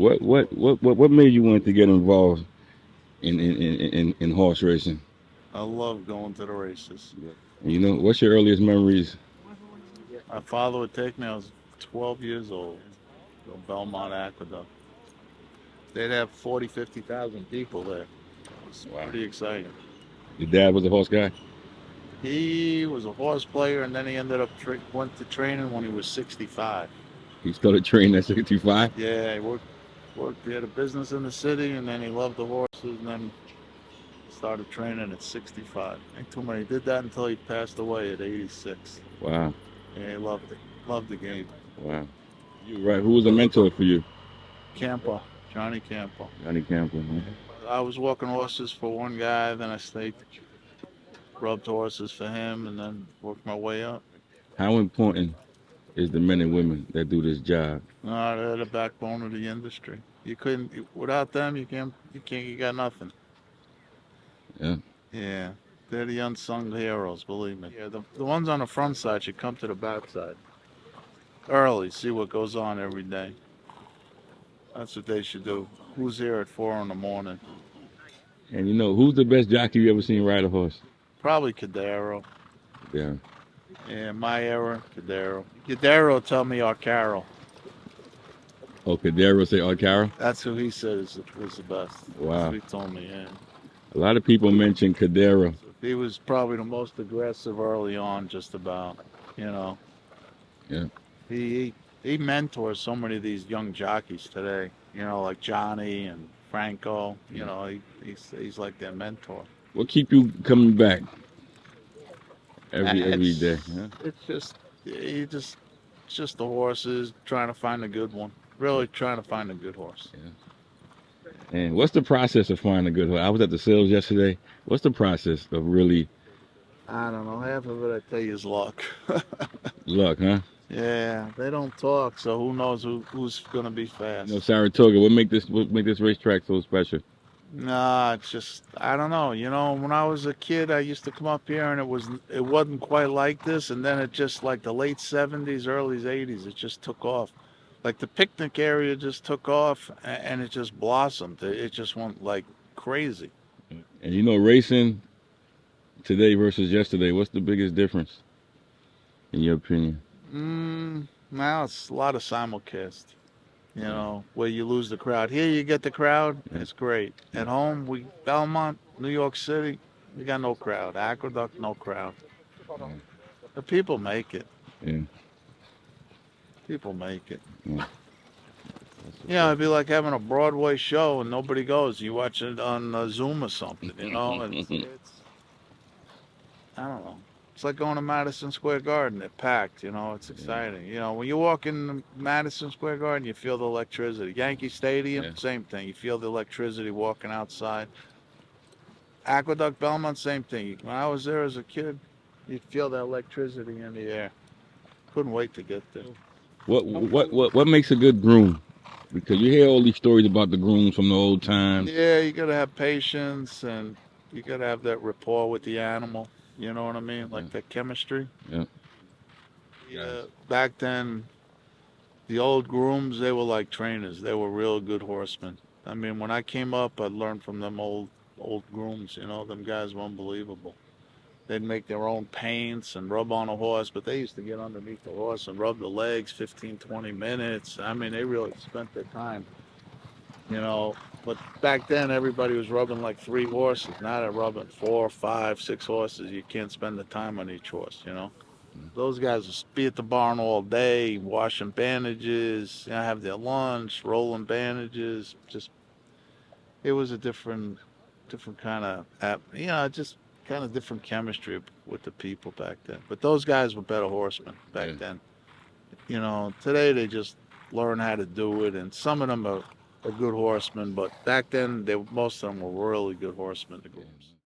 What made you want to get involved in horse racing? I love going to the races. And what's your earliest memories? My father would take me. I was 12 years old. To Belmont Aqueduct. They'd have 40, 50,000 people there. It was Wow. pretty exciting. Your dad was a horse guy. He was a horse player, and then he ended up went to training when he was 65. He started training at 65. Yeah, he worked. He had a business in the city, and then he loved the horses, and then started training at 65. Ain't too many. He did that until he passed away at 86. Wow. Yeah, he loved it. Loved the game. Wow. You right. Who was a mentor for you? Campo, Johnny Campo. Johnny Campbell. Man. I was walking horses for one guy, then I stayed, rubbed horses for him, and then worked my way up. How important is the men and women that do this job? They're the backbone of the industry. You couldn't, without them, you got nothing. Yeah. Yeah, they're the unsung heroes, believe me. Yeah, the ones on the front side should come to the back side early, see what goes on every day. That's what they should do. Who's here at 4 in the morning? And who's the best jockey you ever seen ride a horse? Probably Cadero. Yeah. Yeah, my era, Cadero. Cadero tell me our Carol. Oh, Cadero say Arcara? That's who he said was the best. That's Wow. what he told me, yeah. A lot of people mention Cadero. He was probably the most aggressive early on, just about. You know, Yeah. he mentors so many of these young jockeys today. Like Johnny and Franco. He's like their mentor. What keep you coming back every day? Huh? It's just he just it's just the horses trying to find a good one. Really trying to find a good horse. Yeah. And what's the process of finding a good horse? I was at the sales yesterday. What's the process of really I don't know. Half of it, I tell you, is luck. luck, huh? Yeah, they don't talk, so who knows who's gonna be fast. Saratoga. What make this racetrack so special? Nah, it's just I don't know. When I was a kid, I used to come up here, and it wasn't quite like this, and then it just like the late '70s, early '80s, it just took off. Like the picnic area just took off, and it just blossomed. It just went like crazy. And racing today versus yesterday. What's the biggest difference in your opinion? Now it's a lot of simulcast. Where you lose the crowd. Here you get the crowd. Yeah. It's great. At home, Belmont, New York City, we got no crowd. Aqueduct, no crowd. Yeah. The people make it. Yeah. People make it. Yeah. It'd be like having a Broadway show and nobody goes. You watch it on Zoom or something, and I don't know. It's like going to Madison Square Garden. They're packed, it's Yeah. exciting. When you walk in Madison Square Garden, you feel the electricity. Yankee Stadium, Yeah. same thing. You feel the electricity walking outside. Aqueduct Belmont, same thing. When I was there as a kid, you'd feel that electricity in the air. Couldn't wait to get there. What makes a good groom? Because you hear all these stories about the grooms from the old times. Yeah, you gotta have patience and you gotta have that rapport with the animal. You know what I mean? Yeah. Like that chemistry. Yeah. Yeah. Back then, the old grooms, they were like trainers. They were real good horsemen. I mean, when I came up, I learned from them old grooms. Them guys were unbelievable. They'd make their own paints and rub on a horse, but they used to get underneath the horse and rub the legs 15, 20 minutes. I mean, they really spent their time, you know. But back then, everybody was rubbing like three horses. Now they're rubbing four, five, six horses. You can't spend the time on each horse. Those guys will be at the barn all day, washing bandages, have their lunch, rolling bandages. Just it was a different kind of just kind of different chemistry with the people back then. But those guys were better horsemen back Yeah. then. Today they just learn how to do it, and some of them are good horsemen, but back then most of them were really good horsemen. The grooms.